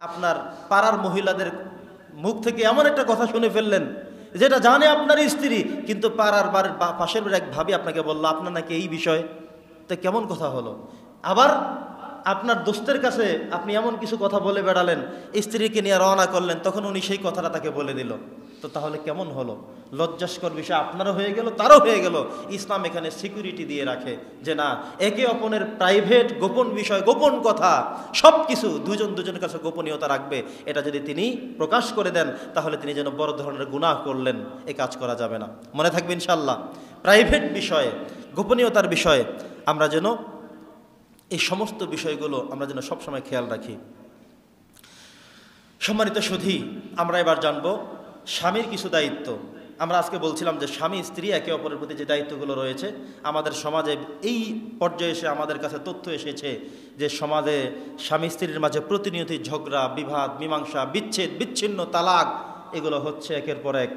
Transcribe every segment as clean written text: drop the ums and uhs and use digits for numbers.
আপনার পাড়ার মহিলাদের মুখ থেকে এমন একটা কথা শুনে ফেললেন যেটা জানে আপনার স্ত্রী, কিন্তু পাড়ার পাশের এক ভাবি আপনাকে বললো আপনার নাকি এই বিষয়, তো কেমন কথা হলো? আবার আপনার দোস্তের কাছে আপনি এমন কিছু কথা বলে বেড়ালেন, স্ত্রীকে নিয়ে রওনা করলেন, তখন উনি সেই কথাটা তাকে বলে দিল, তো তাহলে কেমন হলো? লজ্জাস্কর বিষয় আপনারও হয়ে গেল, তারও হয়ে গেল। ইসলাম এখানে সিকিউরিটি দিয়ে রাখে যে না, একে অপরের প্রাইভেট গোপন বিষয়, গোপন কথা সব কিছু দুজনের কাছে গোপনীয়তা রাখবে। এটা যদি তিনি প্রকাশ করে দেন তাহলে তিনি যেন বড় ধরনের গুনাহ করলেন, এ কাজ করা যাবে না। মনে থাকবে ইনশাআল্লাহ, প্রাইভেট বিষয়ে, গোপনীয়তার বিষয়ে আমরা যেন এই সমস্ত বিষয়গুলো আমরা যেন সবসময় খেয়াল রাখি। সম্মানিত সুধী, আমরা এবার জানবো স্বামীর কিছু দায়িত্ব। আমরা আজকে বলছিলাম যে স্বামী স্ত্রী একে অপরের প্রতি যে দায়িত্বগুলো রয়েছে, আমাদের সমাজে এই পর্যায়ে এসে আমাদের কাছে তথ্য এসেছে যে সমাজে স্বামী স্ত্রীর মাঝে প্রতিনিয়তই ঝগড়া, বিবাদ, মীমাংসা, বিচ্ছেদ, বিচ্ছিন্ন, তালাক এগুলো হচ্ছে একের পর এক।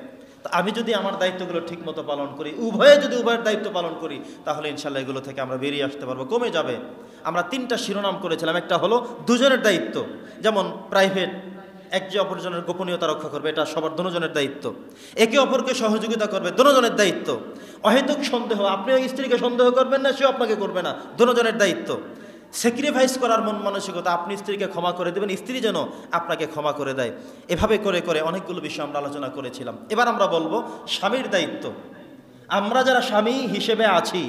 তা আমি যদি আমার দায়িত্বগুলো ঠিকমতো পালন করি, উভয়ের দায়িত্ব পালন করি, তাহলে ইনশাল্লাহ এগুলো থেকে আমরা বেরিয়ে আসতে পারবো, কমে যাবে। আমরা 3টা শিরোনাম করেছিলাম। একটা হলো দুজনের দায়িত্ব, যেমন প্রাইভেট, একে অপরজনের গোপনীয়তা রক্ষা করবে, এটা সবার দুজনের দায়িত্ব। একে অপরকে সহযোগিতা করবে, দুজনের দায়িত্ব। অহেতুক সন্দেহ, আপনিও স্ত্রীকে সন্দেহ করবেন না, সেও আপনাকে করবে না, দুজনের দায়িত্ব। স্যাক্রিফাইস করার মন মানসিকতা, আপনি স্ত্রীকে ক্ষমা করে দেবেন, স্ত্রী যেন আপনাকে ক্ষমা করে দেয়। এভাবে করে করে অনেকগুলো বিষয় আমরা আলোচনা করেছিলাম। এবার আমরা বলবো স্বামীর দায়িত্ব। আমরা যারা স্বামী হিসেবে আছি,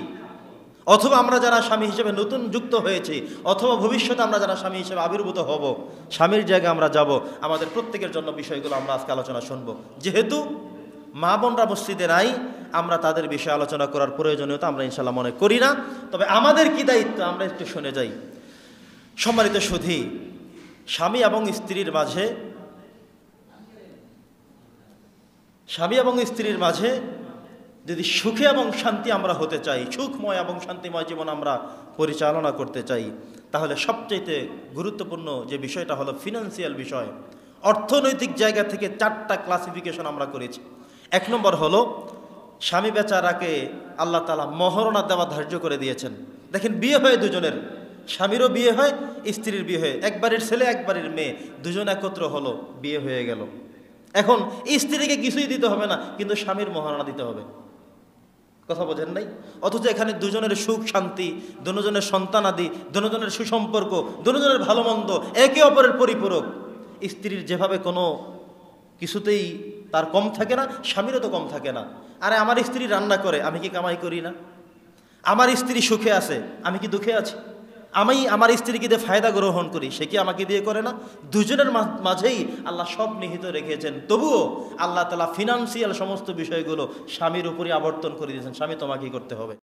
অথবা আমরা যারা স্বামী হিসেবে নতুন যুক্ত হয়েছি, অথবা ভবিষ্যতে আমরা যারা স্বামী হিসেবে আবির্ভূত হব, স্বামীর জায়গায় আমরা যাব, আমাদের প্রত্যেকের জন্য বিষয়গুলো আমরা আজকে আলোচনা শুনব। যেহেতু মা বোনরা মসজিদে নাই, আমরা তাদের বিষয়ে আলোচনা করার প্রয়োজনীয়তা আমরা ইনশাল্লাহ মনে করি না। তবে আমাদের কি দায়িত্ব আমরা একটু শুনে যাই। সম্মানিত সুধী, স্বামী এবং স্ত্রীর মাঝে যদি সুখে এবং শান্তি আমরা হতে চাই, সুখময় এবং শান্তিময় জীবন আমরা পরিচালনা করতে চাই, তাহলে সবচেয়ে গুরুত্বপূর্ণ যে বিষয়টা হলো ফিনান্সিয়াল বিষয়। অর্থনৈতিক জায়গা থেকে 4টা ক্লাসিফিকেশন আমরা করেছি। 1 নম্বর হলো স্বামী বেচারাকে আল্লাহ তাআলা মহরণা দেওয়া ধার্য করে দিয়েছেন। দেখেন, বিয়ে হয় দুজনের, স্বামীরও বিয়ে হয়, স্ত্রীর বিয়ে হয়, একবারের ছেলে একবারের মেয়ে, দুজন একত্র হলো, বিয়ে হয়ে গেল। এখন স্ত্রীকে কিছুই দিতে হবে না, কিন্তু স্বামীর মহারণা দিতে হবে। কথা বোঝেন নাই? অথচ এখানে দুজনের সুখ শান্তি, দুজনের সন্তানাদি, দুজনের সুসম্পর্ক, দুজনের ভালো মন্দ, একে অপরের পরিপূরক। স্ত্রীর যেভাবে কোনো কিছুতেই তার কম থাকে না, স্বামীরও তো কম থাকে না। আরে আমার স্ত্রী রান্না করে, আমি কি কামাই করি না? আমার স্ত্রী সুখে আছে, আমি কি দুঃখে আছি? আমি আমার স্ত্রীকে দিয়ে ফায়দা গ্রহণ করি, সে কি আমাকে দিয়ে করে না? দুজনের মাঝেই আল্লাহ সব নিহিত রেখেছেন। তবুও আল্লাহ তাআলা ফিনান্সিয়াল সমস্ত বিষয়গুলো স্বামীর উপরই আবর্তন করে দিয়েছেন, স্বামী তোমাকেই করতে হবে।